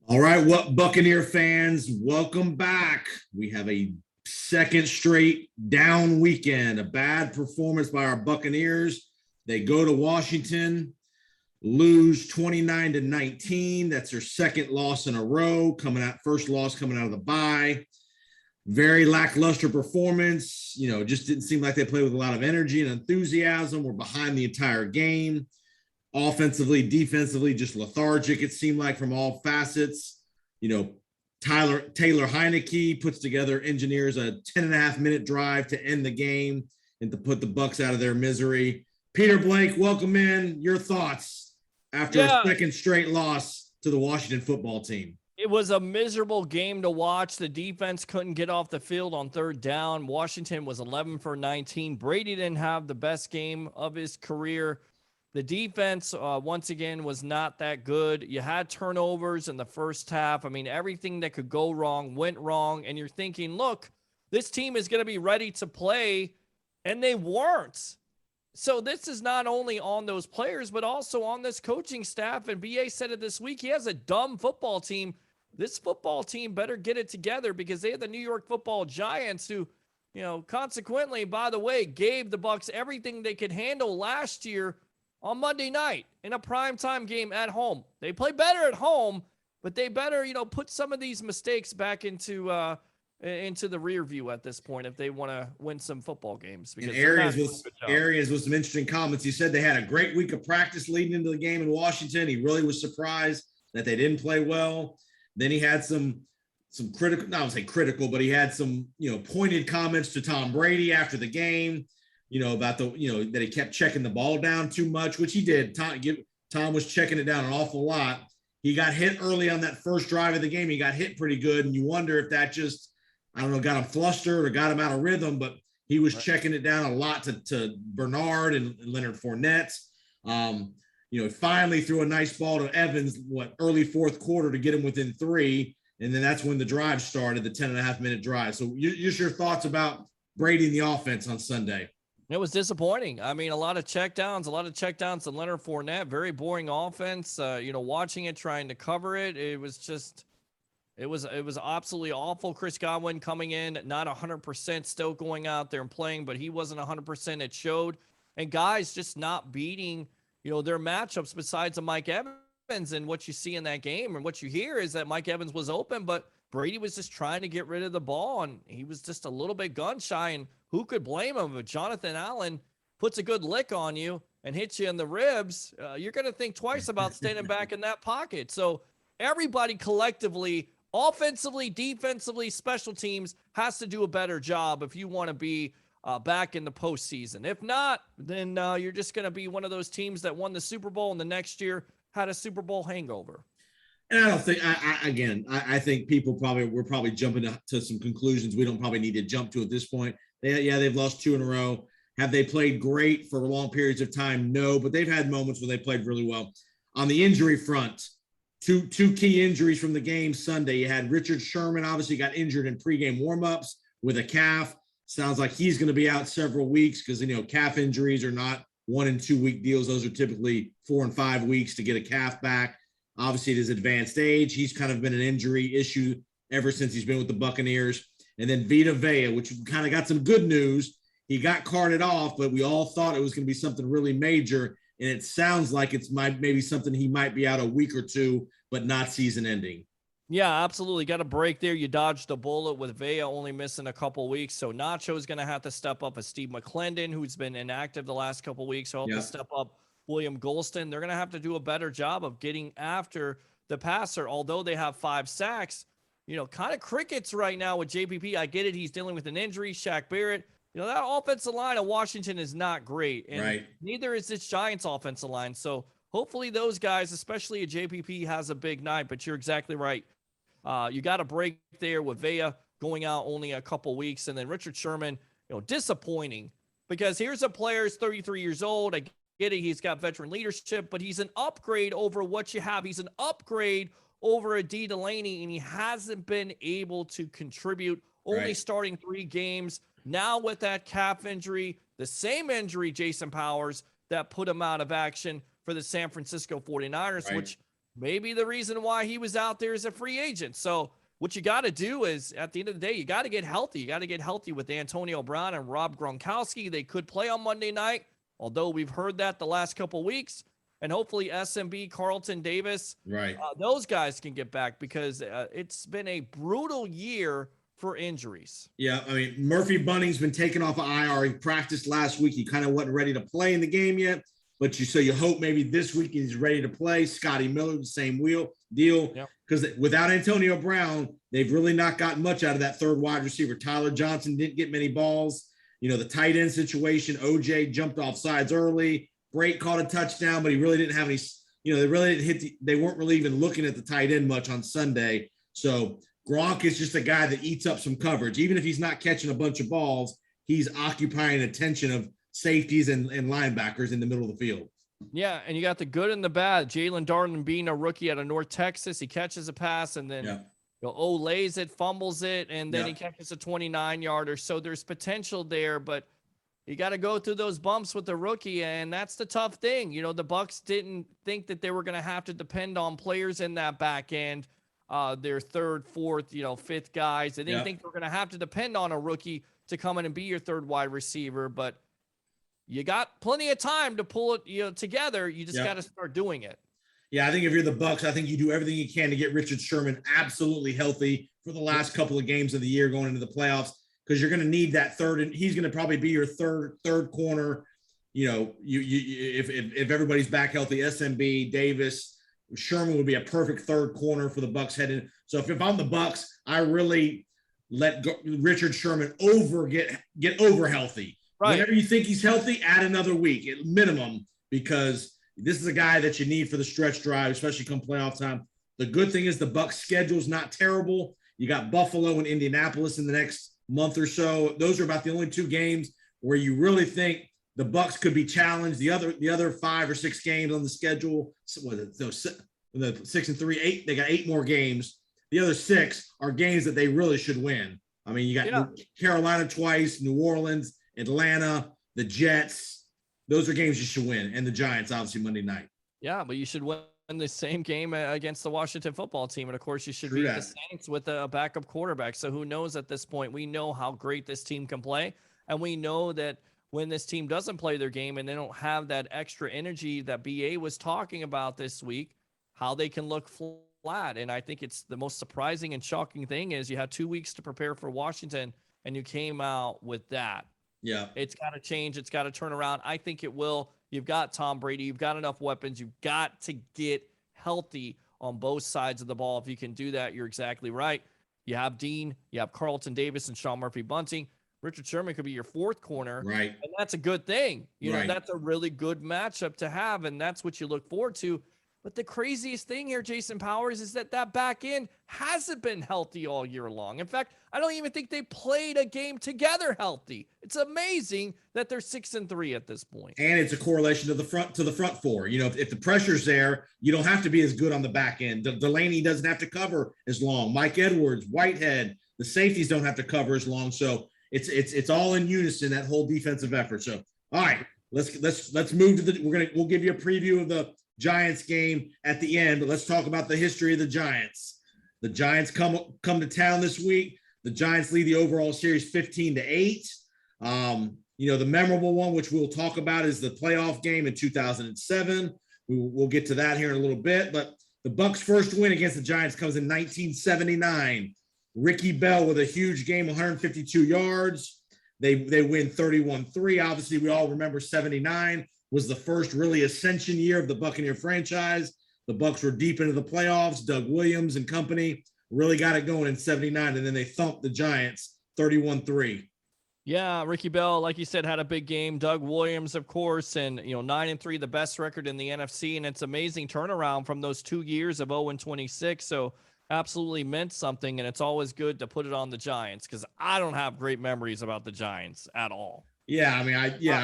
All right, what Buccaneer fans, welcome back. We have a second straight down weekend, a bad performance by our Buccaneers. They go to Washington, lose 29-19. That's their second loss in a row, first loss coming out of the bye. Very lackluster performance. Just didn't seem like they played with a lot of energy and enthusiasm. We're behind the entire game. Offensively, defensively, just lethargic, it seemed like, from all facets. Taylor Heineke engineers a 10.5-minute drive to end the game and to put the Bucs out of their misery. Peter Blake, welcome in. Your thoughts after a second straight loss to the Washington football team. It was a miserable game to watch. The defense couldn't get off the field on third down. Washington was 11 for 19. Brady didn't have the best game of his career. The defense, once again, was not that good. You had turnovers in the first half. I mean, everything that could go wrong went wrong. And you're thinking, look, this team is going to be ready to play. And they weren't. So this is not only on those players, but also on this coaching staff. And BA said it this week. He has a dumb football team. This football team better get it together because they have the New York Football Giants who, consequently, by the way, gave the Bucs everything they could handle last year on Monday night in a primetime game at home. They play better at home, but they better, put some of these mistakes back into the rear view at this point if they want to win some football games. Because Arians with some interesting comments. He said they had a great week of practice leading into the game in Washington. He really was surprised that they didn't play well. Then he had some critical, not I would say critical, but he had some, pointed comments to Tom Brady after the game, about that he kept checking the ball down too much, which he did. Tom was checking it down an awful lot. He got hit early on that first drive of the game. He got hit pretty good. And you wonder if that just, got him flustered or got him out of rhythm, but he was checking it down a lot to Bernard and Leonard Fournette. Finally threw a nice ball to Evans, early fourth quarter to get him within 3. And then that's when the drive started, the 10.5-minute drive. So just your thoughts about Brady and the offense on Sunday. It was disappointing. I mean, a lot of checkdowns to Leonard Fournette. Very boring offense. Watching it, trying to cover it. It was absolutely awful. Chris Godwin coming in, not 100%, still going out there and playing, but he wasn't 100%. It showed. And guys just not beating, their matchups besides a Mike Evans. And what you see in that game and what you hear is that Mike Evans was open, but Brady was just trying to get rid of the ball, and he was just a little bit gun shy. And who could blame him? If Jonathan Allen puts a good lick on you and hits you in the ribs, you're going to think twice about standing back in that pocket. So everybody collectively, offensively, defensively, special teams, has to do a better job if you want to be back in the postseason. If not, then you're just going to be one of those teams that won the Super Bowl and the next year had a Super Bowl hangover. And I don't think, I think we're probably jumping to some conclusions we don't probably need to jump to at this point. They've lost 2 in a row. Have they played great for long periods of time? No, but they've had moments where they played really well. On the injury front, two key injuries from the game Sunday. You had Richard Sherman, obviously got injured in pregame warmups with a calf. Sounds like he's going to be out several weeks because, calf injuries are not 1 and 2 week deals. Those are typically 4 and 5 weeks to get a calf back. Obviously, at his advanced age, he's kind of been an injury issue ever since he's been with the Buccaneers. And then Vita Vea, which kind of got some good news. He got carted off, but we all thought it was going to be something really major. And it sounds like maybe something he might be out a week or 2, but not season ending. Yeah, absolutely. Got a break there. You dodged a bullet with Vea only missing a couple weeks. So Nacho's going to have to step up as Steve McClendon, who's been inactive the last couple weeks. So to step up William Golston. They're going to have to do a better job of getting after the passer. Although they have 5 sacks, kind of crickets right now with JPP. I get it. He's dealing with an injury. Shaq Barrett. That offensive line of Washington is not great. And neither is this Giants offensive line. So hopefully those guys, especially a JPP, has a big night. But you're exactly right. You got a break there with Vea going out only a couple weeks. And then Richard Sherman, disappointing. Because here's a player who's 33 years old. I get it. He's got veteran leadership. But he's an upgrade over what you have. He's an upgrade over a D. Delaney. And he hasn't been able to contribute. Only starting 3 games. Now with that calf injury, the same injury, Jason Powers, that put him out of action for the San Francisco 49ers, which maybe the reason why he was out there as a free agent. So what you got to do is, at the end of the day, you got to get healthy. You got to get healthy with Antonio Brown and Rob Gronkowski. They could play on Monday night, although we've heard that the last couple weeks. And hopefully SMB, Carlton Davis, right? Those guys can get back, because it's been a brutal year for injuries. Yeah, I mean, Murphy Bunning's been taken off of IR. He practiced last week. He kind of wasn't ready to play in the game yet, but you hope maybe this week he's ready to play. Scotty Miller, the same deal. Because without Antonio Brown, they've really not gotten much out of that third wide receiver. Tyler Johnson didn't get many balls. The tight end situation, OJ jumped off sides early. Brady caught a touchdown, but he really didn't have any, they really didn't hit they weren't really even looking at the tight end much on Sunday. So Gronk is just a guy that eats up some coverage. Even if he's not catching a bunch of balls, he's occupying attention of safeties and linebackers in the middle of the field. Yeah, and you got the good and the bad. Jalen Darden being a rookie out of North Texas, he catches a pass, and then lays it, fumbles it, and then he catches a 29-yarder. So there's potential there, but you got to go through those bumps with the rookie, and that's the tough thing. The Bucs didn't think that they were going to have to depend on players in that back end, their third, fourth, fifth guys. They didn't think they were going to have to depend on a rookie to come in and be your third wide receiver, but you got plenty of time to pull it together. You just got to start doing it. Yeah, I think if you're the Bucs, I think you do everything you can to get Richard Sherman absolutely healthy for the last couple of games of the year going into the playoffs, because you're going to need that third, and he's going to probably be your third corner. If everybody's back healthy, SMB, Davis, Sherman would be a perfect third corner for the Bucs heading. So if I'm the Bucs, I really let Richard Sherman get over healthy. Right. Whenever you think he's healthy, add another week at minimum, because this is a guy that you need for the stretch drive, especially come playoff time. The good thing is the Bucs schedule is not terrible. You got Buffalo and Indianapolis in the next month or so. Those are about the only two games where you really think the Bucs could be challenged. The other 5 or 6 games on the schedule, the 6-3, they got 8 more games. The other 6 are games that they really should win. I mean, you got Carolina twice, New Orleans, Atlanta, the Jets. Those are games you should win, and the Giants obviously Monday night. Yeah, but you should win the same game against the Washington football team, and of course you should beat the Saints with a backup quarterback. So who knows at this point? We know how great this team can play, and we know that when this team doesn't play their game and they don't have that extra energy that BA was talking about this week, how they can look flat. And I think it's the most surprising and shocking thing is you had 2 weeks to prepare for Washington, and you came out with that. Yeah, it's got to change. It's got to turn around. I think it will. You've got Tom Brady. You've got enough weapons. You've got to get healthy on both sides of the ball. If you can do that, you're exactly right. You have Dean. You have Carlton Davis and Sean Murphy-Bunting. Richard Sherman could be your fourth corner. Right. And that's a good thing. You know, that's a really good matchup to have, and that's what you look forward to. But the craziest thing here, Jason Powers, is that back end hasn't been healthy all year long. In fact, I don't even think they played a game together healthy. It's amazing that they're 6-3 at this point. And it's a correlation to the front four. If the pressure's there, you don't have to be as good on the back end. Delaney doesn't have to cover as long. Mike Edwards, Whitehead, the safeties don't have to cover as long. So it's all in unison, that whole defensive effort. So all right, let's move to we'll give you a preview of the Giants game at the end, but let's talk about the history of the Giants. The Giants come to town this week. The Giants lead the overall series 15-8. The memorable one, which we'll talk about, is the playoff game in 2007. We'll get to that here in a little bit, but the Bucs' first win against the Giants comes in 1979. Ricky Bell with a huge game, 152 yards. They win 31-3. Obviously, we all remember 79 was the first really ascension year of the Buccaneer franchise. The Bucs were deep into the playoffs. Doug Williams and company really got it going in 79, and then they thumped the Giants 31-3. Yeah, Ricky Bell, like you said, had a big game. Doug Williams, of course, and 9-3, the best record in the NFC, and it's amazing turnaround from those 2 years of 0-26. So absolutely meant something, and it's always good to put it on the Giants, because I don't have great memories about the Giants at all. Yeah, I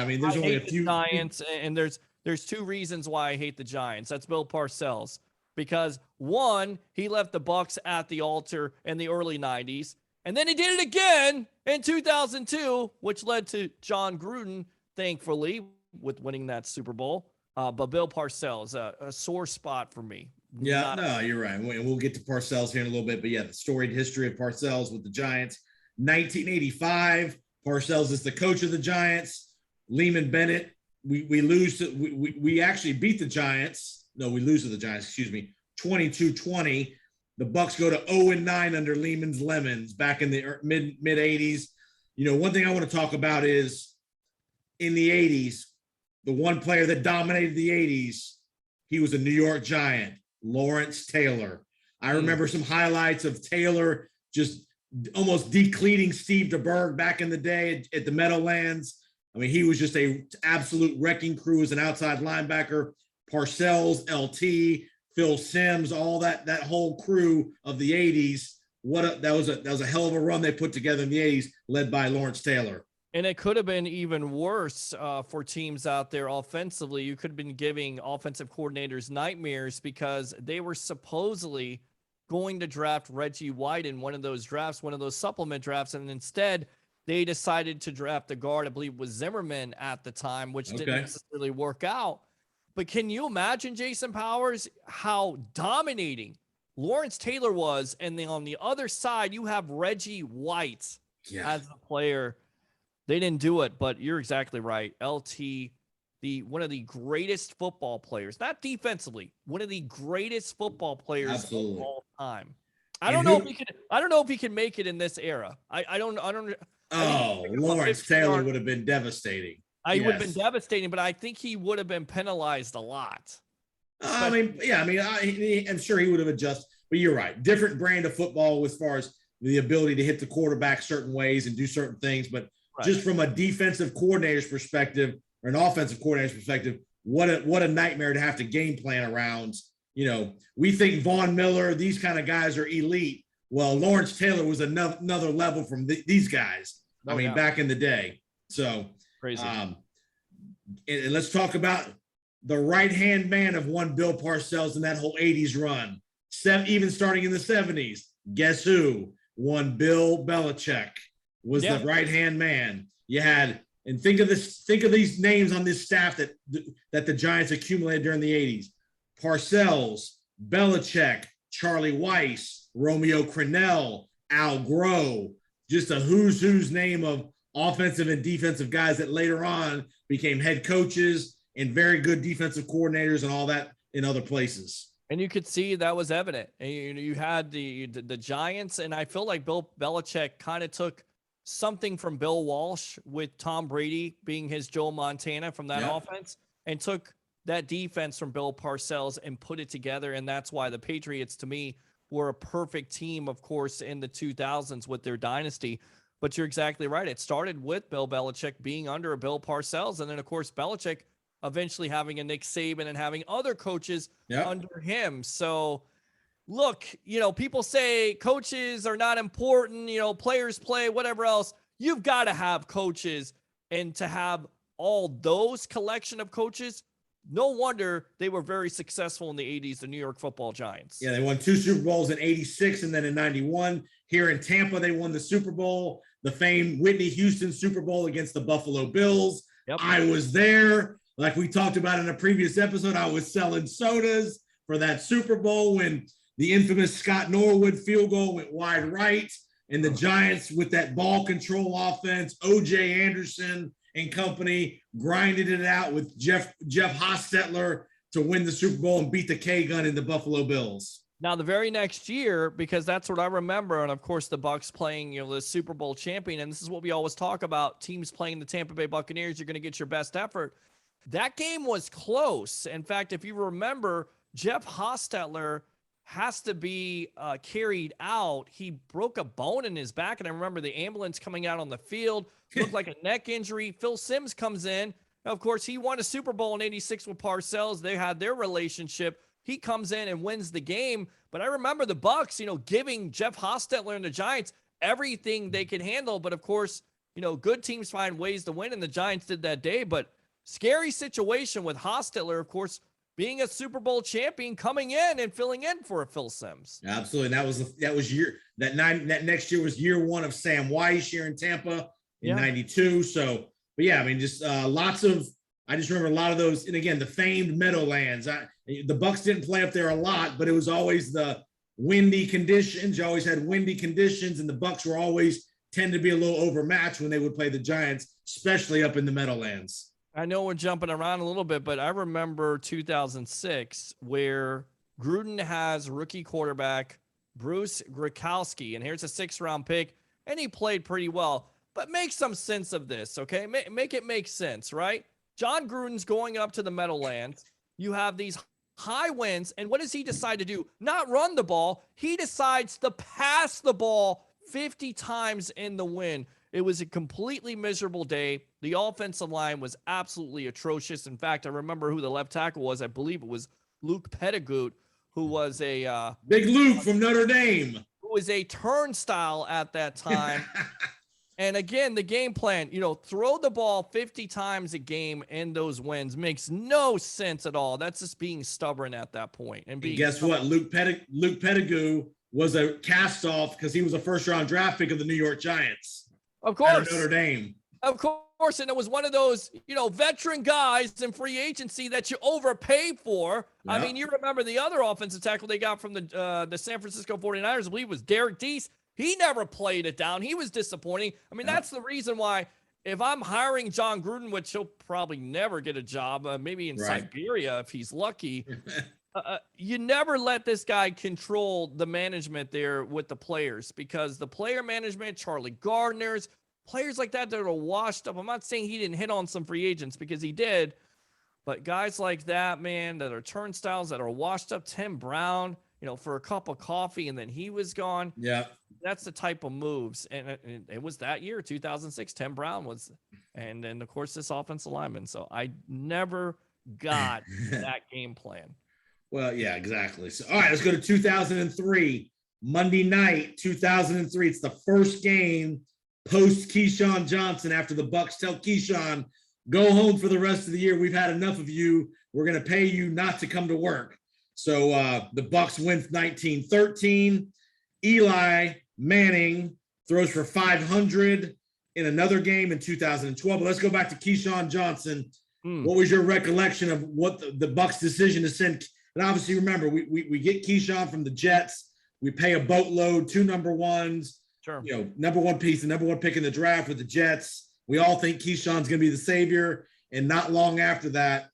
mean, there's only a few Giants, and there's 2 reasons why I hate the Giants. That's Bill Parcells, because one, he left the Bucs at the altar in the early 90s, and then he did it again in 2002, which led to John Gruden, thankfully, with winning that Super Bowl. But Bill Parcells, a sore spot for me. Yeah, no, you're right. We'll get to Parcells here in a little bit, but yeah, the storied history of Parcells with the Giants. 1985, Parcells is the coach of the Giants. Lehman Bennett, we lose to, we actually beat the Giants. No, we lose to the Giants, excuse me, 22-20. The Bucs go to 0-9 under Lehman's Lemons back in the mid 80s. You know, one thing I want to talk about is in the 80s, the one player that dominated the 80s, he was a New York Giant, Lawrence Taylor. I remember some highlights of Taylor just almost decleating Steve DeBerg back in the day at the Meadowlands. I mean, he was just a absolute wrecking crew as an outside linebacker. Parcells, LT, Phil Simms, all that whole crew of the 80s. That was a hell of a run they put together in the 80s, led by Lawrence Taylor. And it could have been even worse for teams out there offensively. You could have been giving offensive coordinators nightmares because they were supposedly going to draft Reggie White in one of those drafts, one of those supplement drafts, and instead they decided to draft the guard, I believe was Zimmerman at the time, which didn't necessarily work out. But can you imagine, Jason Powers, how dominating Lawrence Taylor was? And then on the other side, you have Reggie White as a player. They didn't do it, but you're exactly right. LT, one of the greatest football players, not defensively, one of the greatest football players of all time. I don't know if he can make it in this era. I don't. Lawrence Taylor would have been devastating. He would have been devastating, but I think he would have been penalized a lot. I'm sure he would have adjusted, but you're right. Different brand of football as far as the ability to hit the quarterback certain ways and do certain things, but just from a defensive coordinator's perspective or an offensive coordinator's perspective, what a nightmare to have to game plan around. You know, we think Von Miller, these kind of guys are elite. Well, Lawrence Taylor was another level from these guys. Back in the day. So crazy. And let's talk about the right-hand man of one Bill Parcells in that whole 80s run. Even starting in the 70s. Guess who? One Bill Belichick was the right-hand man. You had, and think of these names on this staff that the Giants accumulated during the 80s. Parcells, Belichick, Charlie Weiss, Romeo Crennel, Al Groh, just a who's name of offensive and defensive guys that later on became head coaches and very good defensive coordinators and all that in other places. And you could see that was evident. And you had the Giants, and I feel like Bill Belichick kind of took something from Bill Walsh with Tom Brady being his Joe Montana from that offense, and took that defense from Bill Parcells and put it together. And that's why the Patriots, to me, were a perfect team, of course, in the 2000s with their dynasty. But you're exactly right. It started with Bill Belichick being under a Bill Parcells. And then, of course, Belichick eventually having a Nick Saban and having other coaches under him. So, look, people say coaches are not important, players play, whatever else. You've got to have coaches, and to have all those collection of coaches, no wonder they were very successful in the 80s, the New York Football Giants. Yeah, they won 2 Super Bowls in 86 and then in 91. Here in Tampa, they won the Super Bowl, the famed Whitney Houston Super Bowl against the Buffalo Bills. Yep. I was there. Like we talked about in a previous episode, I was selling sodas for that Super Bowl when the infamous Scott Norwood field goal went wide right, and the Giants with that ball control offense, O.J. Anderson and company, grinded it out with Jeff Hostetler to win the Super Bowl and beat the K-Gun in the Buffalo Bills. Now, the very next year, because that's what I remember, and of course the Bucs playing, the Super Bowl champion, and this is what we always talk about, teams playing the Tampa Bay Buccaneers, you're going to get your best effort. That game was close. In fact, if you remember, Jeff Hostetler has to be carried out. He broke a bone in his back, and I remember the ambulance coming out on the field. Looked like a neck injury. Phil Simms comes in. Of course, he won a Super Bowl in 86 with Parcells. They had their relationship. He comes in and wins the game. But I remember the Bucs, giving Jeff Hostetler and the Giants everything they could handle. But of course, good teams find ways to win, and the Giants did that day. But scary situation with Hostetler, of course, being a Super Bowl champion, coming in and filling in for a Phil Simms. Absolutely. That next year was year one of Sam Weiss here in Tampa in 92. So, but yeah, I mean, just I just remember a lot of those. And again, the famed Meadowlands. The Bucs didn't play up there a lot, but it was always the windy conditions. You always had windy conditions, and the Bucs were always tend to be a little overmatched when they would play the Giants, especially up in the Meadowlands. I know we're jumping around a little bit, but I remember 2006 where Gruden has rookie quarterback Bruce Grakowski, and here's a 6th-round pick, and he played pretty well. But make some sense of this, okay? Make it make sense, right? John Gruden's going up to the Meadowlands. You have these high winds, and what does he decide to do? Not run the ball. He decides to pass the ball 50 times in the wind. It was a completely miserable day. The offensive line was absolutely atrocious. In fact, I remember who the left tackle was. I believe it was Luke Pettigrew, who was a Big Luke from Notre Dame, who was a turnstile at that time. And again, the game plan, throw the ball 50 times a game in those wins makes no sense at all. That's just being stubborn at that point. And guess what? Luke Pettigrew was a cast-off because he was a first-round draft pick of the New York Giants. Of course. Notre Dame. Of course. And it was one of those, veteran guys in free agency that you overpay for. Yep. I mean, you remember the other offensive tackle they got from the San Francisco 49ers, I believe it was Derek Deese. He never played it down. He was disappointing. I mean, that's the reason why if I'm hiring John Gruden, which he'll probably never get a job, maybe in Siberia if he's lucky, you never let this guy control the management there with the players, because the player management, Charlie Gardner's, players like that are washed up. I'm not saying he didn't hit on some free agents, because he did, but guys like that, man, that are turnstiles, that are washed up, Tim Brown, for a cup of coffee and then he was gone. Yeah. That's the type of moves. And it was that year, 2006, Tim Brown was, and then of course this offensive lineman. So I never got that game plan. Well, yeah, exactly. So, all right, let's go to 2003, Monday night, 2003. It's the first game post Keyshawn Johnson after the Bucs tell Keyshawn, go home for the rest of the year. We've had enough of you. We're going to pay you not to come to work. So the Bucs win 19-13. Eli Manning throws for 500 in another game in 2012. But let's go back to Keyshawn Johnson. What was your recollection of what the Bucs' decision to send? And obviously, remember, we get Keyshawn from the Jets. We pay a boatload, 2 number ones. Sure. Number one piece, the number one pick in the draft with the Jets. We all think Keyshawn's going to be the savior. And not long after that,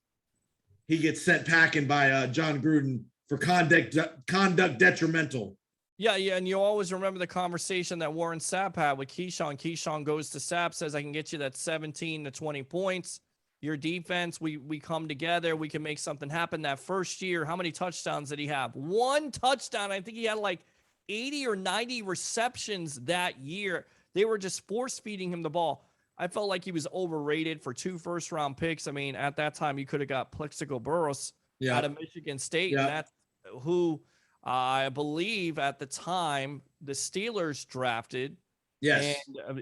he gets sent packing by John Gruden for conduct detrimental. Yeah, and you always remember the conversation that Warren Sapp had with Keyshawn. Keyshawn goes to Sapp, says, I can get you that 17 to 20 points. Your defense, we come together. We can make something happen. That first year, how many touchdowns did he have? 1 touchdown. I think he had like 80 or 90 receptions that year. They were just force-feeding him the ball. I felt like he was overrated for 2 first-round picks. I mean, at that time, you could have got Plexico Burress out of Michigan State, and that's who I believe at the time the Steelers drafted. Yes.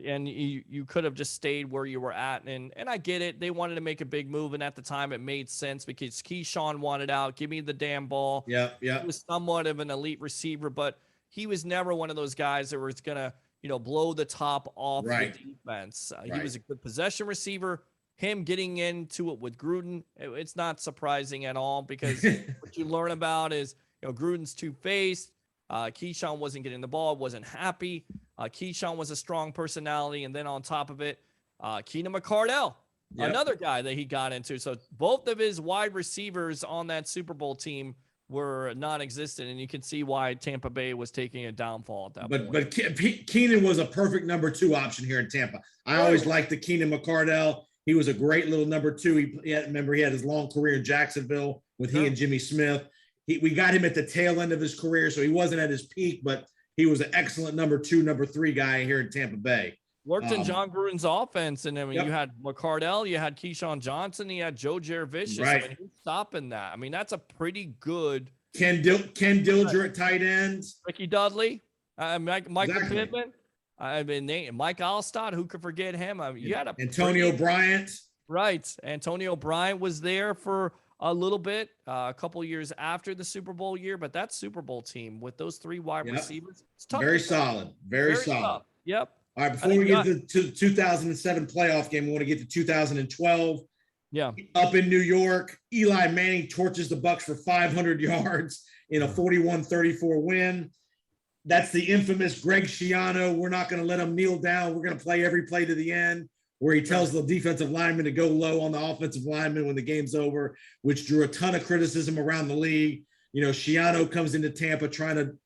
And you could have just stayed where you were at. And I get it. They wanted to make a big move, and at the time it made sense because Keyshawn wanted out. Give me the damn ball. Yeah. He was somewhat of an elite receiver, but he was never one of those guys that was going to, blow the top off the defense. He was a good possession receiver. Him getting into it with Gruden, it's not surprising at all, because what you learn about is, Gruden's two-faced. Keyshawn wasn't getting the ball, wasn't happy. Keyshawn was a strong personality. And then on top of it, Keenan McCardell, another guy that he got into. So both of his wide receivers on that Super Bowl team were non-existent, and you can see why Tampa Bay was taking a downfall at that point. But Keenan was a perfect number 2 option here in Tampa. I always liked the Keenan McCardell. He was a great little number 2. He had his long career in Jacksonville with he and Jimmy Smith. We got him at the tail end of his career, so he wasn't at his peak, but he was an excellent number 2, number 3 guy here in Tampa Bay. Worked in John Gruden's offense, and I mean, you had McCardell, you had Keyshawn Johnson, you had Joe Jurevicius. Right. I mean, who's stopping that? I mean, that's a pretty good. Ken Dilger at tight end. Ricky Dudley, Michael Pittman. I mean, Mike Allstott, who could forget him? I mean, you had Antonio Bryant. Right. Antonio Bryant was there for a little bit, a couple years after the Super Bowl year, but that Super Bowl team with those 3 wide receivers, it's tough. Very solid. Very solid. Tough. Yep. All right, before we get to the 2007 playoff game, we want to get to 2012. Yeah. Up in New York, Eli Manning torches the Bucs for 500 yards in a 41-34 win. That's the infamous Greg Schiano. We're not going to let him kneel down. We're going to play every play to the end, where he tells the defensive lineman to go low on the offensive lineman when the game's over, which drew a ton of criticism around the league. You know, Schiano comes into Tampa trying to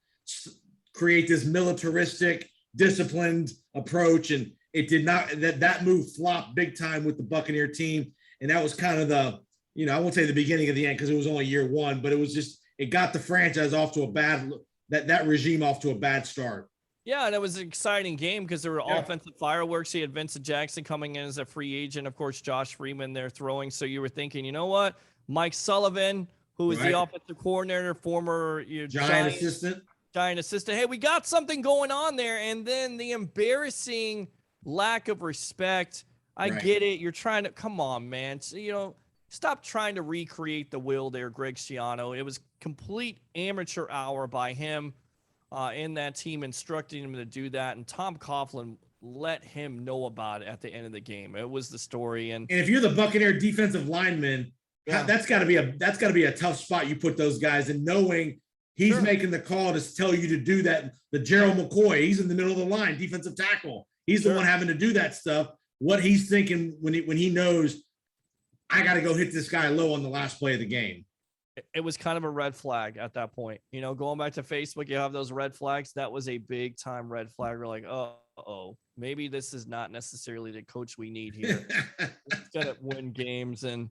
create this militaristic, disciplined approach, and it did not. That move flopped big time with the Buccaneer team, and that was kind of the, you know, I won't say the beginning of the end because it was only year one, but it was just, it got the franchise off to a bad, that regime off to a bad start. Yeah, and it was an exciting game because there were offensive fireworks. He had Vincent Jackson coming in as a free agent, of course, Josh Freeman there throwing. So you were thinking, you know what, Mike Sullivan, who was the offensive coordinator, former Giant assistant. Hey, we got something going on there. And then the embarrassing lack of respect. I get it. You're trying to, come on, man. So, you know, stop trying to recreate the will there, Greg Schiano. It was complete amateur hour by him in that team, instructing him to do that. And Tom Coughlin let him know about it at the end of the game. It was the story. And if you're the Buccaneer defensive lineman, that's got to be a tough spot you put those guys in, knowing he's making the call to tell you to do that. The Gerald McCoy, he's in the middle of the line, defensive tackle. He's the one having to do that stuff. What he's thinking when he knows, I got to go hit this guy low on the last play of the game. It was kind of a red flag at that point. You know, going back to Facebook, you have those red flags. That was a big time red flag. We're like, oh, maybe this is not necessarily the coach we need here. He's gonna win games, and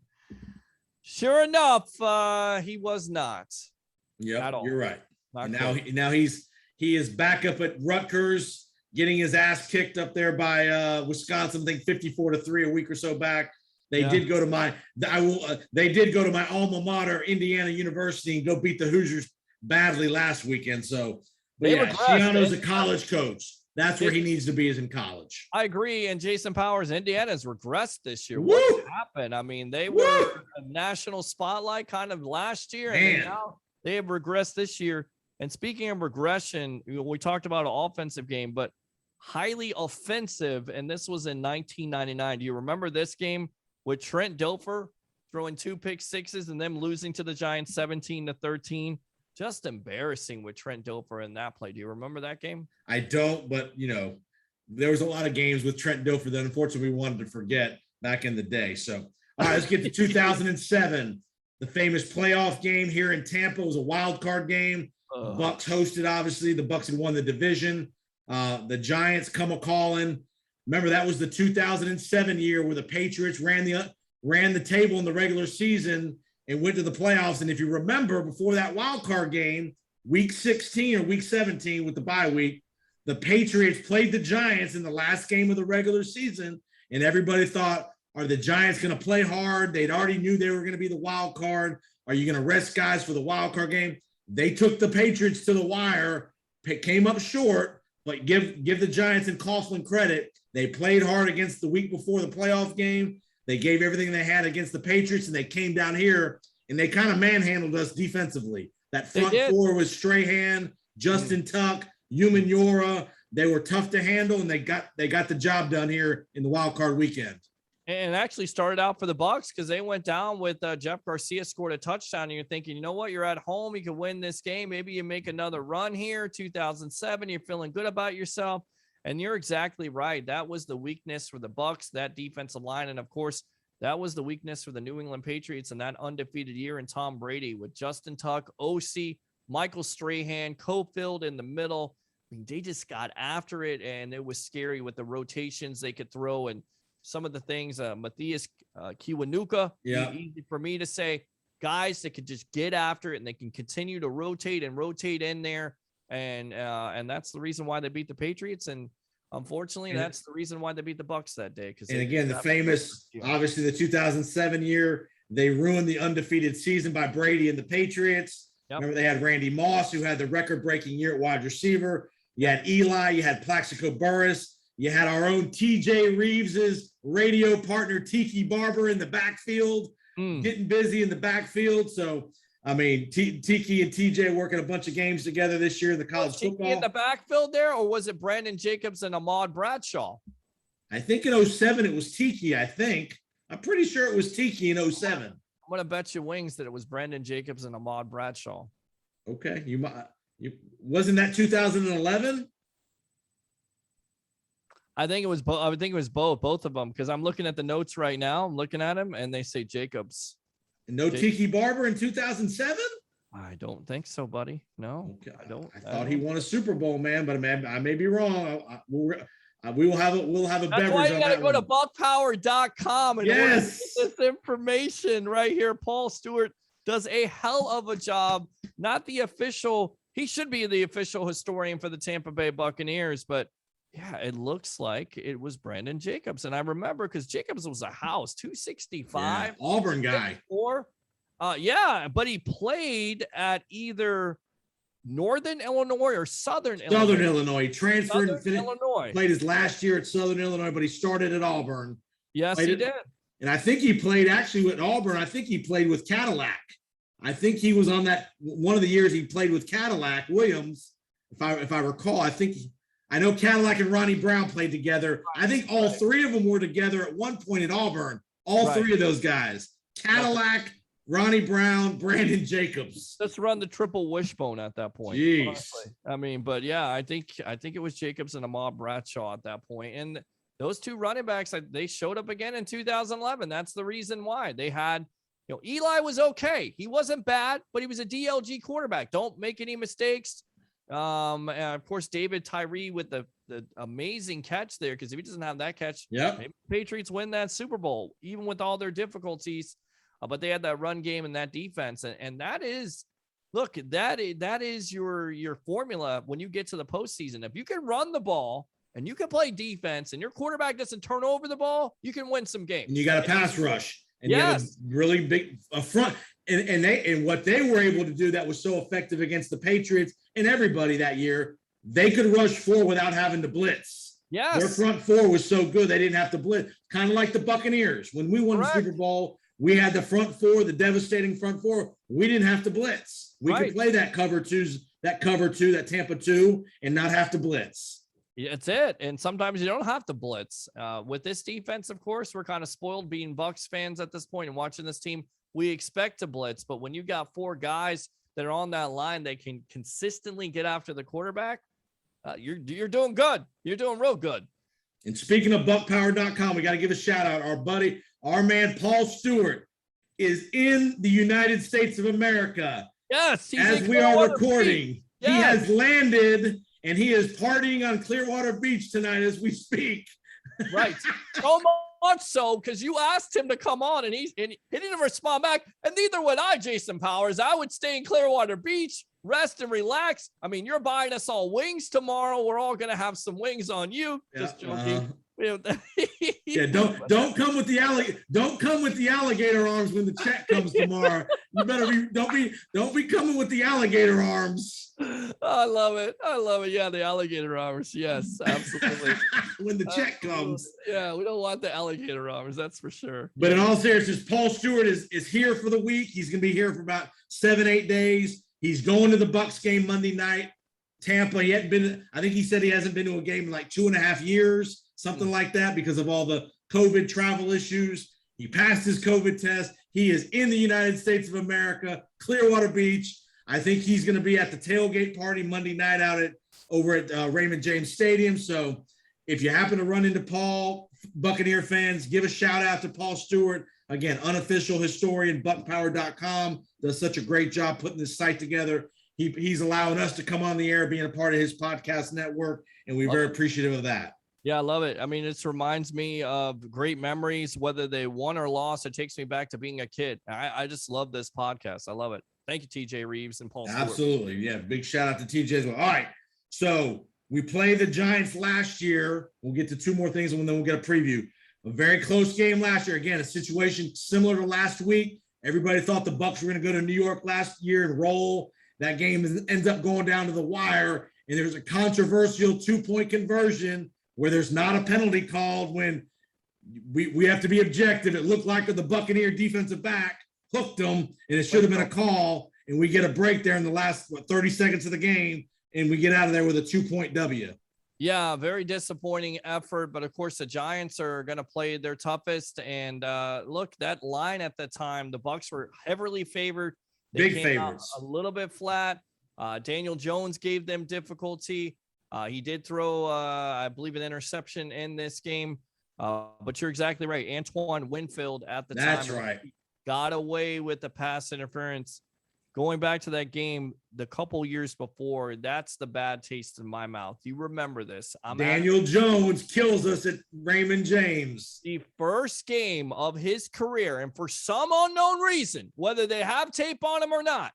sure enough, he was not. Yeah, you're right. And now he is back up at Rutgers, getting his ass kicked up there by Wisconsin. I think 54-3 a week or so back. They did go to my alma mater, Indiana University, and go beat the Hoosiers badly last weekend. So, Schiano's a college coach. That's where he needs to be, is in college. I agree. And Jason Powers, Indiana's regressed this year. What happened? I mean, they were a national spotlight kind of last year, and now they have regressed this year. And speaking of regression, we talked about an offensive game, but highly offensive. And this was in 1999. Do you remember this game with Trent Dilfer throwing 2 pick sixes and them losing to the Giants 17-13? Just embarrassing with Trent Dilfer in that play. Do you remember that game? I don't, but you know, there was a lot of games with Trent Dilfer that unfortunately we wanted to forget back in the day. So, all right, let's get to 2007. The famous playoff game here in Tampa. It was a wild card game. Bucs hosted, obviously. The Bucs had won the division. The Giants come a-calling. Remember, that was the 2007 year where the Patriots ran the table in the regular season and went to the playoffs. And if you remember, before that wild card game, week 16 or week 17 with the bye week, the Patriots played the Giants in the last game of the regular season, and everybody thought, are the Giants going to play hard? They'd already knew they were going to be the wild card. Are you going to rest guys for the wild card game? They took the Patriots to the wire, came up short, but give the Giants and Coughlin credit. They played hard against the week before the playoff game. They gave everything they had against the Patriots, and they came down here and they kind of manhandled us defensively. That front four was Strahan, Justin Tuck, Umenyiora. They were tough to handle, and they got the job done here in the wild card weekend. And actually started out for the Bucs because they went down with Jeff Garcia scored a touchdown, and you're thinking, you know what, you're at home, you can win this game. Maybe you make another run here. 2007, you're feeling good about yourself. And you're exactly right. That was the weakness for the Bucs, that defensive line. And of course, that was the weakness for the New England Patriots in that undefeated year in Tom Brady with Justin Tuck, OC, Michael Strahan, Cofield in the middle. I mean, they just got after it, and it was scary with the rotations they could throw and some of the things. Matthias Kiwanuka, easy for me to say, guys that could just get after it, and they can continue to rotate in there. And that's the reason why they beat the Patriots. And unfortunately, that's the reason why they beat the Bucs that day. And again, the famous, obviously the 2007 year, they ruined the undefeated season by Brady and the Patriots. Remember, they had Randy Moss, who had the record-breaking year at wide receiver. You had Eli, you had Plaxico Burress. You had our own TJ Reeves's radio partner, Tiki Barber, in the backfield, getting busy in the backfield. So, I mean, Tiki and TJ working a bunch of games together this year in the college football. In the backfield there, or was it Brandon Jacobs and Ahmad Bradshaw? I think in 07 it was Tiki, I think. I'm pretty sure it was Tiki in 07. I'm gonna bet you wings that it was Brandon Jacobs and Ahmad Bradshaw. Okay, you wasn't that 2011? I think it was both. I would think it was both of them, because I'm looking at the notes right now. I'm looking at them, and they say Jacobs. No Tiki Barber in 2007? I don't think so, buddy. No, okay. I don't. I thought he won a Super Bowl, man, but I may be wrong. We'll have a That's beverage. why you got to go one. to buckpower.com and yes. get this information right here. Paul Stewart does a hell of a job. Not the official. He should be the official historian for the Tampa Bay Buccaneers, but yeah, it looks like it was Brandon Jacobs. And I remember because Jacobs was a house, 265. Yeah, Auburn guy. Yeah, but he played at either Northern Illinois or Southern Illinois. He transferred and finished, Illinois. Played his last year at Southern Illinois, but he started at Auburn. Yes, he did. And I think he played actually with Auburn. I think he played with Cadillac. I think he was on that one of the years he played with Cadillac Williams. If I recall, I know Cadillac and Ronnie Brown played together. I think all three of them were together at one point at Auburn. All three of those guys. Cadillac, Ronnie Brown, Brandon Jacobs. Let's run the triple wishbone at that point. Jeez. Honestly. I mean, but yeah, I think it was Jacobs and Ahmad Bradshaw at that point. And those two running backs, they showed up again in 2011. That's the reason why they had, Eli was okay. He wasn't bad, but he was a DLG quarterback. Don't make any mistakes. And of course, David Tyree with the amazing catch there, because if he doesn't have that catch, maybe Patriots win that Super Bowl, even with all their difficulties. But they had that run game and that defense, and that is, look, that is your formula when you get to the postseason. If you can run the ball and you can play defense, and your quarterback doesn't turn over the ball, you can win some games. And you got a pass rush, and you have a really big front. And what they were able to do that was so effective against the Patriots and everybody that year, they could rush four without having to blitz. Yes. Their front four was so good they didn't have to blitz. Kind of like the Buccaneers. When we won the Super Bowl, we had the front four, the devastating front four. We didn't have to blitz. We could play that cover two, that Tampa 2, and not have to blitz. Yeah, that's it. And sometimes you don't have to blitz. With this defense, of course, we're kind of spoiled being Bucs fans at this point and watching this team. We expect to blitz, but when you got four guys that are on that line that can consistently get after the quarterback, you're doing good. You're doing real good. And speaking of buckpower.com, we got to give a shout out. Our man, Paul Stewart, is in the United States of America. Yes. As we are recording, he has landed and he is partying on Clearwater Beach tonight as we speak. Right. So much so because you asked him to come on and he didn't respond back. And neither would I, Jason Powers. I would stay in Clearwater Beach, rest and relax. I mean, you're buying us all wings tomorrow. We're all gonna have some wings on you. Just joking. Yeah, don't come with the alligator arms when the check comes tomorrow. You better don't be coming with the alligator arms. I love it. Yeah, the alligator arms. Yes, absolutely. When the check comes. Yeah, we don't want the alligator arms, that's for sure. But in all seriousness, Paul Stewart is here for the week. He's gonna be here for about 7-8 days. He's going to the Bucs game Monday night. Tampa, I think he said he hasn't been to a game in like 2.5 years. Something like that, because of all the COVID travel issues. He passed his COVID test. He is in the United States of America, Clearwater Beach. I think he's going to be at the tailgate party Monday night over at Raymond James Stadium. So if you happen to run into Paul, Buccaneer fans, give a shout out to Paul Stewart. Again, unofficial historian, buckpower.com, does such a great job putting this site together. He's allowing us to come on the air, being a part of his podcast network, and we're very appreciative of that. Yeah, I love it. I mean, it reminds me of great memories, whether they won or lost. It takes me back to being a kid. I just love this podcast. I love it. Thank you, TJ Reeves and Paul Stewart. Absolutely. Yeah, big shout out to TJ as well. All right, so we played the Giants last year. We'll get to two more things, and then we'll get a preview. A very close game last year. Again, a situation similar to last week. Everybody thought the Bucs were going to go to New York last year and roll. That game ends up going down to the wire, and there's a controversial 2-point conversion where there's not a penalty called when we have to be objective. It looked like the Buccaneer defensive back hooked them, and it should have been a call, and we get a break there in the last 30 seconds of the game, and we get out of there with a 2-point W. Yeah, very disappointing effort. But of course, the Giants are going to play their toughest. And look, that line at the time, the Bucs were heavily favored. They Big came favorites. out a little bit flat. Daniel Jones gave them difficulty. He did throw, I believe, an interception in this game. But you're exactly right. Antoine Winfield at the time. That's right. Got away with the pass interference. Going back to that game, the couple years before, that's the bad taste in my mouth. You remember this. Daniel Jones kills us at Raymond James. The first game of his career, and for some unknown reason, whether they have tape on him or not,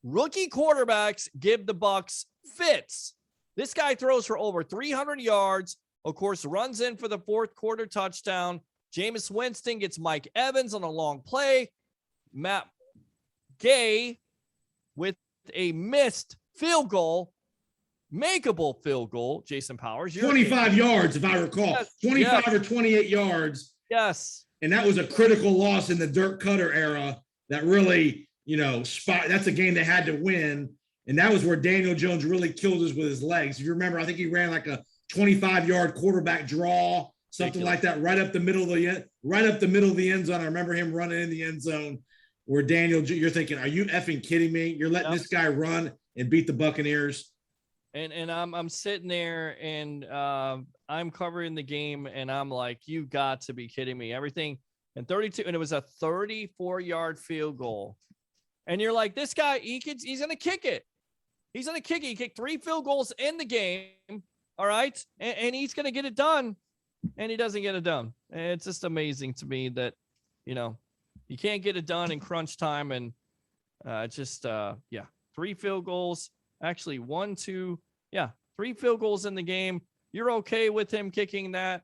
rookie quarterbacks give the Bucs fits. This guy throws for over 300 yards, of course, runs in for the fourth quarter touchdown. Jameis Winston gets Mike Evans on a long play. Matt Gay with a missed field goal, makeable field goal. Jason Powers, 25 yards, if I recall. Yes, 25 or 28 yards. Yes. And that was a critical loss in the Dirk Cutter era that really, that's a game they had to win. And that was where Daniel Jones really killed us with his legs. If you remember, I think he ran like a 25-yard quarterback draw, something like that, right up the middle of the end zone. I remember him running in the end zone where you're thinking, are you effing kidding me? You're letting this guy run and beat the Buccaneers. And I'm sitting there and I'm covering the game and I'm like, you got to be kidding me. Everything and 32, and it was a 34-yard field goal. And you're like, this guy, he's going to kick it. He's going to kick it. He kicked 3 field goals in the game. All right. And he's going to get it done. And he doesn't get it done. And it's just amazing to me that, you can't get it done in crunch time. And 3 field goals, actually 3 field goals in the game. You're okay with him kicking that.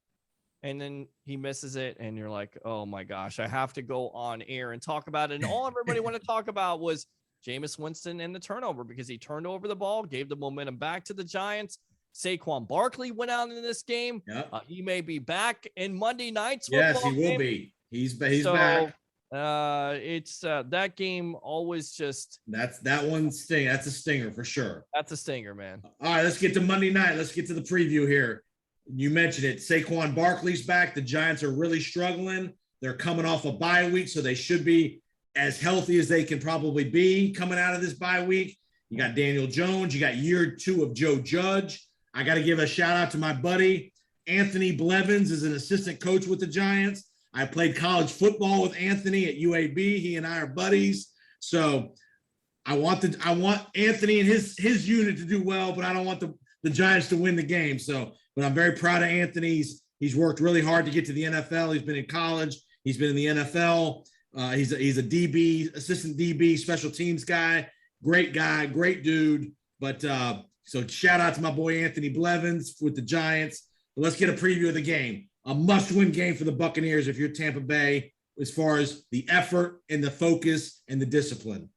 And then he misses it. And you're like, oh my gosh, I have to go on air and talk about it. And all everybody wanted to talk about was Jameis Winston and the turnover because he turned over the ball, gave the momentum back to the Giants. Saquon Barkley went out in this game. Yep. He may be back in Monday night's football game. Yes, he will be. He's back. It's that game always just that one sting. That's a stinger for sure. That's a stinger, man. All right, let's get to Monday night. Let's get to the preview here. You mentioned it. Saquon Barkley's back. The Giants are really struggling. They're coming off a bye week, so they should be as healthy as they can probably be coming out of this bye week. You got Daniel Jones. You got year 2 of Joe Judge. I got to give a shout out to my buddy Anthony Blevins is an assistant coach with the Giants. I played college football with Anthony at UAB. He and I are buddies. So I want Anthony and his unit to do well, but I don't want the Giants to win the game. But I'm very proud of Anthony. He's worked really hard to get to the NFL. He's been in college. He's been in the NFL. He's a DB, assistant DB, special teams guy. Great guy, great dude. But so shout out to my boy Anthony Blevins with the Giants. But let's get a preview of the game. A must-win game for the Buccaneers if you're Tampa Bay as far as the effort and the focus and the discipline.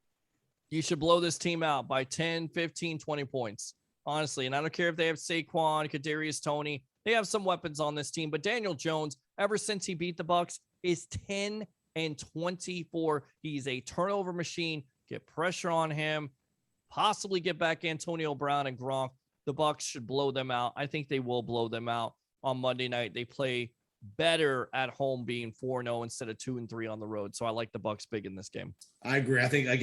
You should blow this team out by 10, 15, 20 points, honestly. And I don't care if they have Saquon, Kadarius Toney. They have some weapons on this team. But Daniel Jones, ever since he beat the Bucs, is 10-24. He's a turnover machine. Get pressure on him. Possibly get back Antonio Brown and Gronk. The Bucs should blow them out. I think they will blow them out on Monday night. They play better at home being 4-0 instead of 2-3 on the road. So I like the Bucs big in this game. I agree. I think you're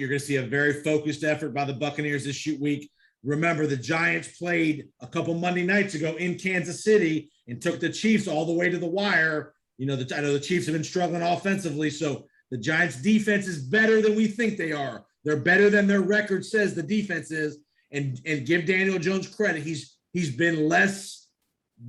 going to see a very focused effort by the Buccaneers this week. Remember, the Giants played a couple Monday nights ago in Kansas City and took the Chiefs all the way to the wire. I know the Chiefs have been struggling offensively, so the Giants' defense is better than we think they are. They're better than their record says the defense is. And give Daniel Jones credit. He's been less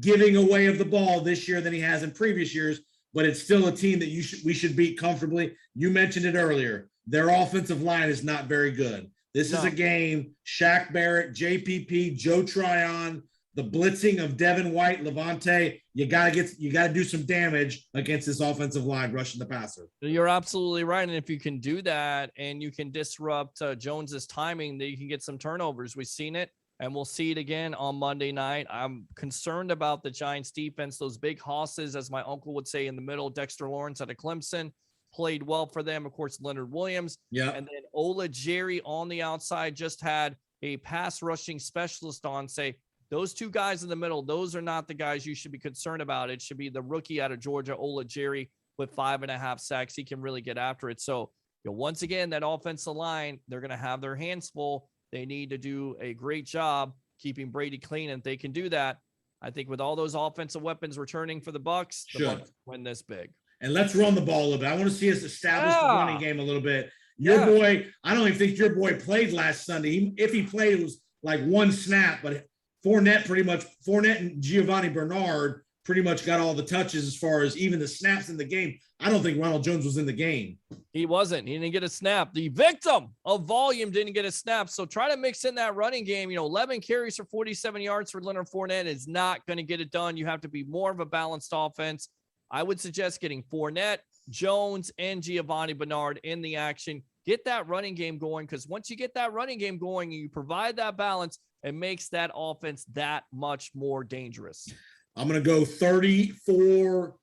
giving away of the ball this year than he has in previous years, but it's still a team that we should beat comfortably. You mentioned it earlier. Their offensive line is not very good. This is a game, Shaq Barrett, JPP, Joe Tryon, the blitzing of Devin White, Levante. You got to do some damage against this offensive line rushing the passer. You're absolutely right. And if you can do that and you can disrupt Jones's timing, then you can get some turnovers. We've seen it and we'll see it again on Monday night. I'm concerned about the Giants defense. Those big hosses, as my uncle would say, in the middle. Dexter Lawrence out of Clemson played well for them. Of course, Leonard Williams. Yeah. And then Ola Jerry on the outside just had a pass rushing specialist on say, Those two guys in the middle, those are not the guys you should be concerned about. It should be the rookie out of Georgia, Ola Jerry, with 5.5 sacks. He can really get after it. So, once again, that offensive line, they're going to have their hands full. They need to do a great job keeping Brady clean. And if they can do that, I think with all those offensive weapons returning for the Bucs, Bucs win this big. And let's run the ball a little bit. I want to see us establish the running game a little bit. Your boy, I don't even think your boy played last Sunday. If he played, it was like one snap, but Fournette and Giovanni Bernard pretty much got all the touches as far as even the snaps in the game. I don't think Ronald Jones was in the game. He wasn't. He didn't get a snap. The victim of volume didn't get a snap. So try to mix in that running game. 11 carries for 47 yards for Leonard Fournette is not going to get it done. You have to be more of a balanced offense. I would suggest getting Fournette, Jones, and Giovanni Bernard in the action. Get that running game going, because once you get that running game going and you provide that balance, it makes that offense that much more dangerous. I'm going to go 34-17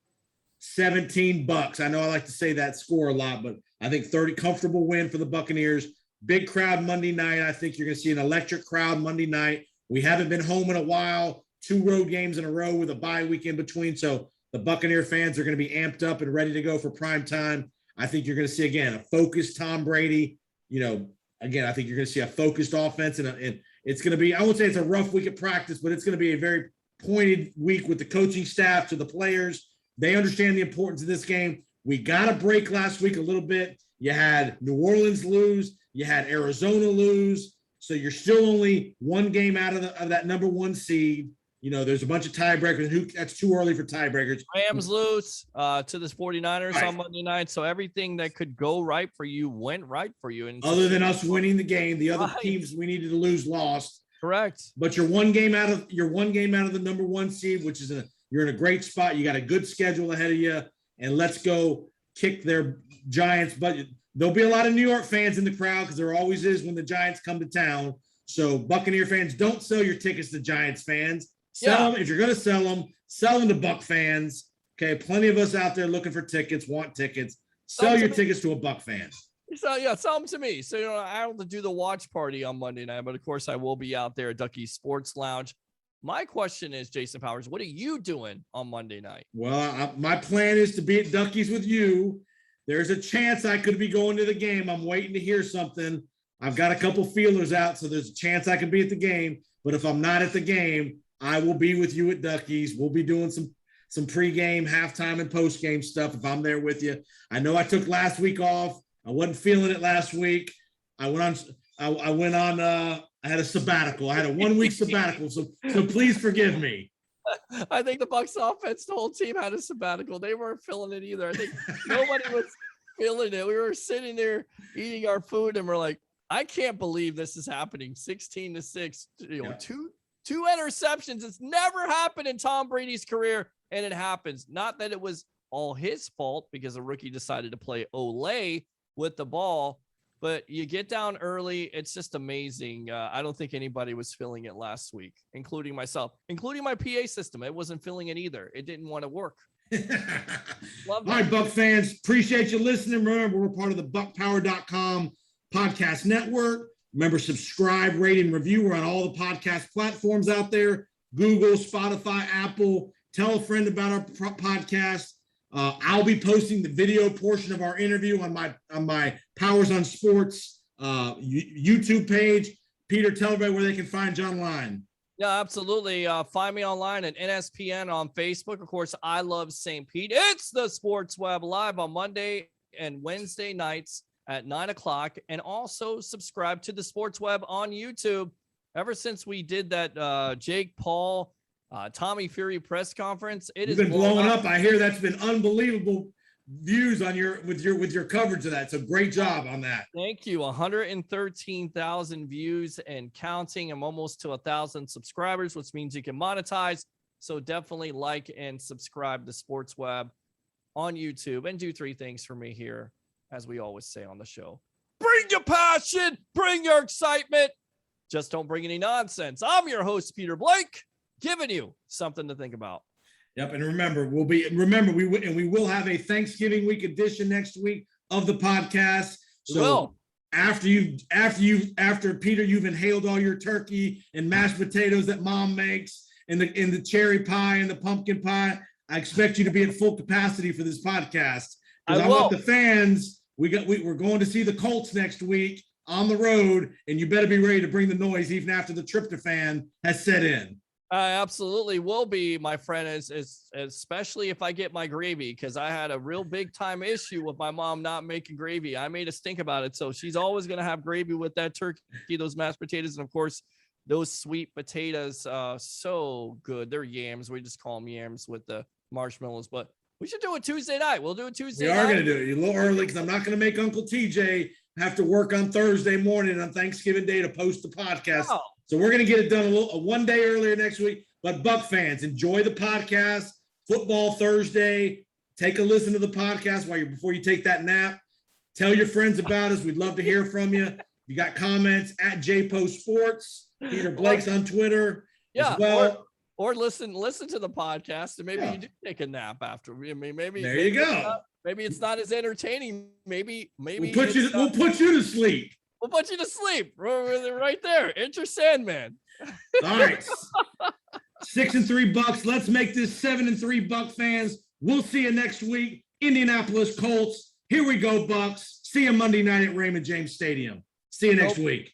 Bucs. I know I like to say that score a lot, but I think 30 comfortable win for the Buccaneers. Big crowd Monday night. I think you're going to see an electric crowd Monday night. We haven't been home in a while, 2 road games in a row with a bye week in between. So the Buccaneer fans are going to be amped up and ready to go for prime time. I think you're going to see, again, a focused Tom Brady. Again, I think you're going to see a focused offense, and it's going to be, I won't say it's a rough week of practice, but it's going to be a very pointed week with the coaching staff to the players. They understand the importance of this game. We got a break last week a little bit. You had New Orleans lose. You had Arizona lose. So you're still only one game out of that number 1 seed. There's a bunch of tiebreakers. That's too early for tiebreakers. Rams lose to the 49ers on Monday night. So everything that could go right for you went right for you. And other than us winning the game, the other teams we needed to lose lost. Correct. But you're one game out of the number 1 seed, which is you're in a great spot. You got a good schedule ahead of you, and let's go kick their Giants. But there'll be a lot of New York fans in the crowd, because there always is when the Giants come to town. So Buccaneer fans, don't sell your tickets to Giants fans. Sell them if you're going to sell them to Buck fans. Okay, plenty of us out there looking for tickets, want tickets. Sell your tickets to a Buck fan. So sell them to me. So I have to do the watch party on Monday night, but of course I will be out there at Ducky's Sports Lounge. My question is, Jason Powers, what are you doing on Monday night? Well, my plan is to be at Ducky's with you. There's a chance I could be going to the game. I'm waiting to hear something. I've got a couple feelers out, so there's a chance I could be at the game. But if I'm not at the game, I will be with you at Ducky's. We'll be doing some pregame, halftime, and postgame stuff if I'm there with you. I know I took last week off. I wasn't feeling it last week. I had a sabbatical. I had a 1-week sabbatical. So please forgive me. I think the Bucs offense, the whole team had a sabbatical. They weren't feeling it either. I think nobody was feeling it. We were sitting there eating our food, and we're like, I can't believe this is happening. 16-6, two interceptions. It's never happened in Tom Brady's career, and it happens. Not that it was all his fault, because a rookie decided to play Olay with the ball, but you get down early. It's just amazing. I don't think anybody was feeling it last week, including myself, including my PA system. It wasn't feeling it either. It didn't want to work. All right, Buck fans, appreciate you listening. Remember, we're part of the BuckPower.com podcast network. Remember, subscribe, rate, and review. We're on all the podcast platforms out there: Google, Spotify, Apple. Tell a friend about our podcast. I'll be posting the video portion of our interview on my Powers on Sports YouTube page. Peter, tell everybody where they can find you online. Yeah, absolutely. Find me online at NSPN on Facebook. Of course, I love St. Pete. It's the Sports Web live on Monday and Wednesday nights at 9:00, and also subscribe to the Sports Web on YouTube. Ever since we did that Jake Paul, Tommy Fury press conference, it's been blowing up. I hear that's been unbelievable views on with your coverage of that. So great job on that. Thank you. 113,000 views and counting. I'm almost to 1,000 subscribers, which means you can monetize. So definitely like and subscribe to Sports Web on YouTube, and do 3 things for me here, as we always say on the show. Bring your passion, bring your excitement. Just don't bring any nonsense. I'm your host, Peter Blake, giving you something to think about. Yep, and remember, we will have a Thanksgiving week edition next week of the podcast. So after Peter, you've inhaled all your turkey and mashed potatoes that mom makes and the cherry pie and the pumpkin pie, I expect you to be at full capacity for this podcast. Because I want the fans. We're going to see the Colts next week on the road, and you better be ready to bring the noise even after the tryptophan has set in. I absolutely will be, my friend, especially if I get my gravy, because I had a real big time issue with my mom not making gravy. I made us think about it. So she's always going to have gravy with that turkey, those mashed potatoes, and of course, those sweet potatoes. So good. They're yams. We just call them yams with the marshmallows, but we should do it Tuesday night. We'll do it Tuesday night. We are going to do it a little early because I'm not going to make Uncle TJ have to work on Thursday morning on Thanksgiving Day to post the podcast. Oh. So we're going to get it done one day earlier next week. But Buck fans, enjoy the podcast. Football Thursday. Take a listen to the podcast before you take that nap. Tell your friends about us. We'd love to hear from you. You got comments at JPoSports. Peter Blake's on Twitter as well. Or listen to the podcast, and maybe you do take a nap after. I mean, maybe there you go. Maybe it's not as entertaining. Maybe we'll put you to sleep. We'll put you to sleep right there. Enter Sandman. All right. 6-3 Bucs. Let's make this 7-3 Buck fans. We'll see you next week. Indianapolis Colts. Here we go, Bucs. See you Monday night at Raymond James Stadium. See you next week.